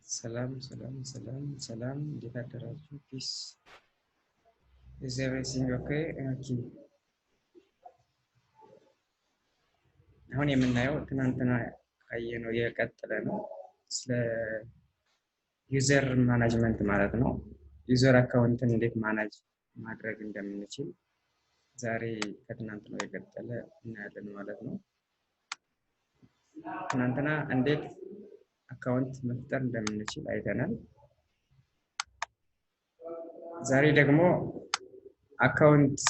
ሰላም እንዴት አደራችሁ? ፒስ is everything okay? አሁን የምናየው ትናንትና ካየነው የቀጠለ ነው። ስለ ዩዘር ማናጅመንት ማለት ነው። ዩዘር አካውንትን እንዴት ማናጅ ማድረግ እንደምንችል ዛሬ ከትናንትናው የቀጠለ እናያለን ማለት ነው። ትናንትና እንዴት አካውንት መፍጠር እንደምንችል አይተናል። ዛሬ ደግሞ አካውንት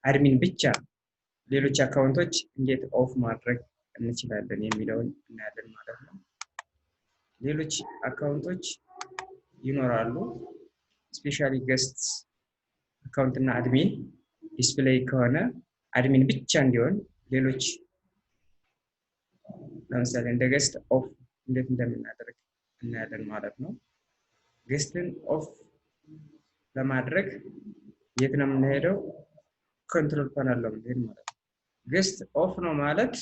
አድሚን ብቻ ሌሎች አካውንቶች እንዴት ኦፍ ማድረግ እንችላለን የሚለውን እናያለን ማለት ነው። ሌሎች አካውንቶች ይኖራሉ። ስፔሻሊ ገስት አካውንት እና አድሚን ዲስፕሌይ ከሆነ አድሚን ብቻ እንዲሆን ሌሎች ለምሳሌ እንደ ገስት ኦፍ እንዴት እንደምናደርግ እናያለን ማለት ነው። ገስትን ኦፍ ለማድረግ የት ነው የምንሄደው? ኮንትሮል ፓናል ነው የምንሄደው ማለት ነው። ገስት ኦፍ ነው ማለት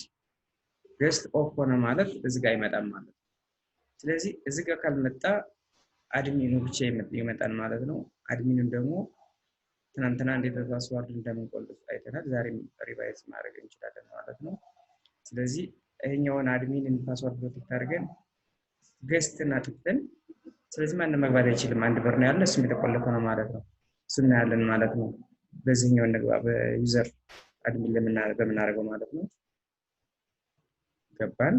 ገስት ኦፍ ሆነ ማለት እዚህ ጋር ይመጣል ማለት ነው። ስለዚህ እዚህ ጋር ካልመጣ አድሚኑ ብቻ ይመጣል ማለት ነው። አድሚኑን ደግሞ ትናንትና እንዴት ፓስዋርድ እንደምንቆልፍ አይተናል። ዛሬም ሪቫይዝ ማድረግ እንችላለን ማለት ነው። ስለዚህ ይሄኛውን አድሚንን ፓስዋርድ ፕሮቴክት አድርገን ገስትን አጥፍተን ስለዚህ ማንም መግባት አይችልም። አንድ በር ነው ያለ እሱም የተቆለፈ ነው ማለት ነው። እሱን እናያለን ማለት ነው። በዚህኛው እንግባ በዩዘር አድሚን በምናደርገው ማለት ነው። ገባን።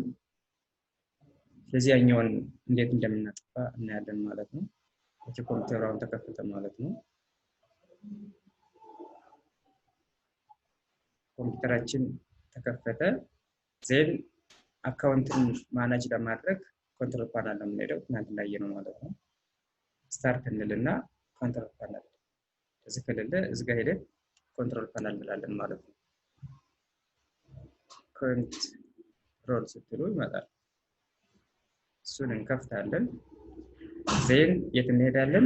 ስለዚህ ያኛውን እንዴት እንደምናጠፋ እናያለን ማለት ነው። ኮምፒውተሩ አሁን ተከፈተ ማለት ነው። ኮምፒውተራችን ተከፈተ። ዜን አካውንትን ማናጅ ለማድረግ ኮንትሮል ፓናል ነው የምንሄደው። እናንተ እንዳየነው ማለት ነው። ስታርት እንልና ኮንትሮል ፓናል እዚህ ከሌለ እዚህ ጋር ሄደን ኮንትሮል ፓናል እንላለን ማለት ነው። ኮንትሮል ስትሉ ይመጣል። እሱን እንከፍታለን። ዜን የት እንሄዳለን?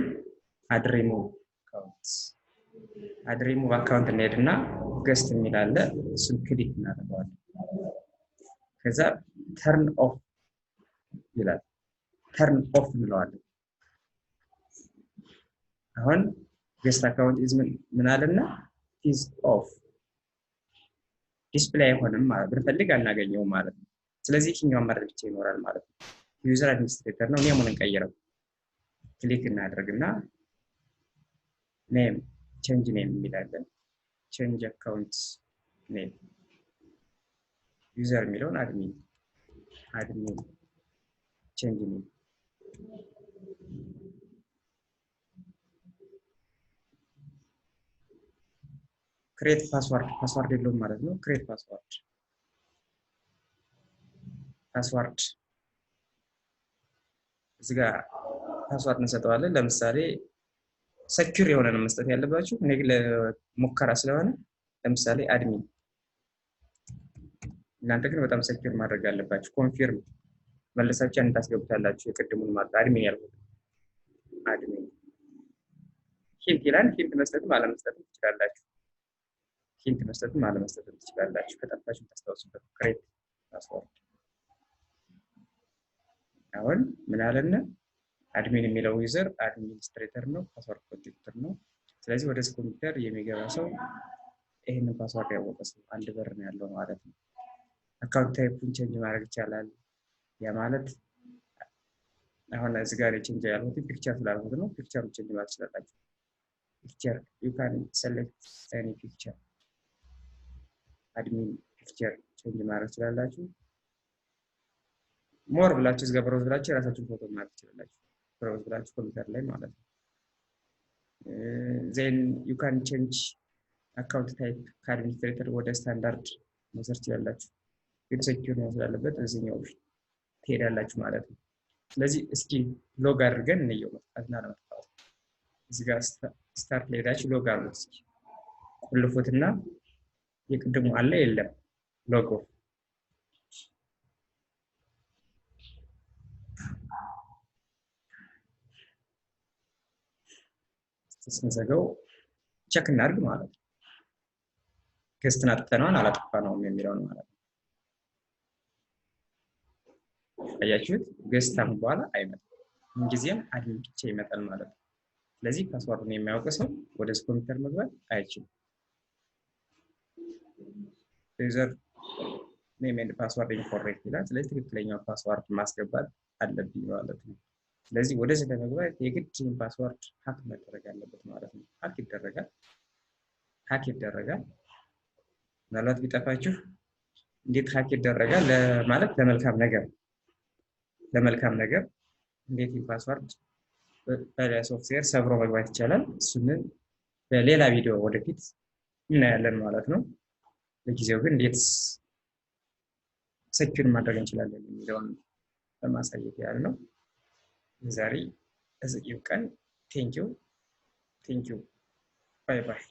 አድሪሙቭ አካውንት እንሄድና ገስት የሚል አለ። እሱን ክሊክ እናደርገዋለን። ከዛ ተርን ኦፍ ይላል። ተርን ኦፍ እንለዋለን። አሁን ገስት አካውንት ምን አለና ኢዝ ኦፍ ዲስፕሌይ አይሆንም ማለት ብንፈልግ አናገኘውም ማለት ነው። ስለዚህ ይሄኛው አማራጭ ብቻ ይኖራል ማለት ነው። ዩዘር አድሚኒስትሬተር ነው። ኔሙን እንቀይረው። ክሊክ እናደርግና ኔም ቼንጅ ኔም የሚላለን ቼንጅ አካውንት ኔም ዩዘር የሚለውን አድሚን ቼንጅ ኔም ክሬት ፓስዋርድ የለውም ማለት ነው። ክሬት ፓስዋርድ እዚህ ጋር ፓስዋርድ እንሰጠዋለን። ለምሳሌ ሰኪዩር የሆነ ነው መስጠት ያለባችሁ። እኔ ለሙከራ ስለሆነ ለምሳሌ አድሚን፣ እናንተ ግን በጣም ሰኪዩር ማድረግ አለባችሁ። ኮንፊርም መልሳችሁ አንተ ታስገቡታላችሁ። የቅድሙን ማለት አድሚን ያልኩት አድሚን ሂንት ይላል። ሂንት መስጠትም አለመስጠትም ትችላላችሁ። ሂንት መስጠትም አለመስጠትም ትችላላችሁ። ከጠፋችሁ ታስታውሱበት። ክሬት ፓስዋርድ አሁን ምን አለና አድሚን የሚለው ዩዘር አድሚኒስትሬተር ነው፣ ፓስዋርድ ፕሮቴክተር ነው። ስለዚህ ወደ ኮምፒውተር የሚገባ ሰው ይሄንን ፓስዋርድ ያወቀ ሰው አንድ በር ነው ያለው ማለት ነው። አካውንት ታይፑን ቼንጅ ማድረግ ይቻላል። ያ ማለት አሁን እዚህ ጋር ቼንጅ ያልኩት ፒክቸር ስላልኩት ነው። ፒክቸሩን ቼንጅ ማድረግ ይችላልላችሁ። ፒክቸር you can select any picture አድሚን ፒክቸር ቼንጅ ማድረግ ይችላልላችሁ። ሞር ብላችሁ እዚህ ጋር ብሮዝ ብላችሁ የራሳችሁን ፎቶ ማድረግ ይችላልላችሁ። ብሮዝ ብላችሁ ኮምፒውተር ላይ ማለት ነው። then you can change account type ከአድሚኒስትሬተር ወደ ስታንዳርድ መውሰድ ይችላልላችሁ። ግን ሴኩር ነው ስላለበት እዚህኛው ትሄዳላችሁ ማለት ነው። ስለዚህ እስኪ ሎግ አድርገን እንየው መጥፋትና ለመጥፋት። እዚህ ጋር ስታርት ላይ ሄዳችሁ ሎግ አድርጉት እስኪ። ቁልፉትና የቅድሙ አለ የለም ሎጎ ስንዘጋው ቼክ እናድርግ ማለት ነው። ገስትን አጥፍተነዋል አላጠፋነውም የሚለውን ማለት ነው። አያችሁት? ገስታም በኋላ አይመጣም። ምንጊዜም አድሚን ብቻ ይመጣል ማለት ነው። ስለዚህ ፓስዋርዱን የሚያውቅ ሰው ወደ ኮምፒውተር መግባት አይችልም። ዩዘር ኔም ኤንድ ፓስዋርድ ኢንኮሬክት ይላል። ስለዚህ ትክክለኛው ፓስዋርድ ማስገባት አለብኝ ማለት ነው። ስለዚህ ወደዚህ ለመግባት የግድ ፓስዋርድ ሀክ መደረግ አለበት ማለት ነው። ሀክ ይደረጋል። ምናልባት ቢጠፋችሁ እንዴት ሀክ ይደረጋል ለማለት ለመልካም ነገር እንዴት ፓስዋርድ በሌላ ሶፍትዌር ሰብሮ መግባት ይቻላል። እሱንን በሌላ ቪዲዮ ወደፊት እናያለን ማለት ነው። ለጊዜው ግን እንዴት ሴኪዩር ማድረግ እንችላለን የሚለውን ለማሳየት ያህል ነው። ዛሬ እዚህ ይብቃን። ቴንኪው ባይ ባይ።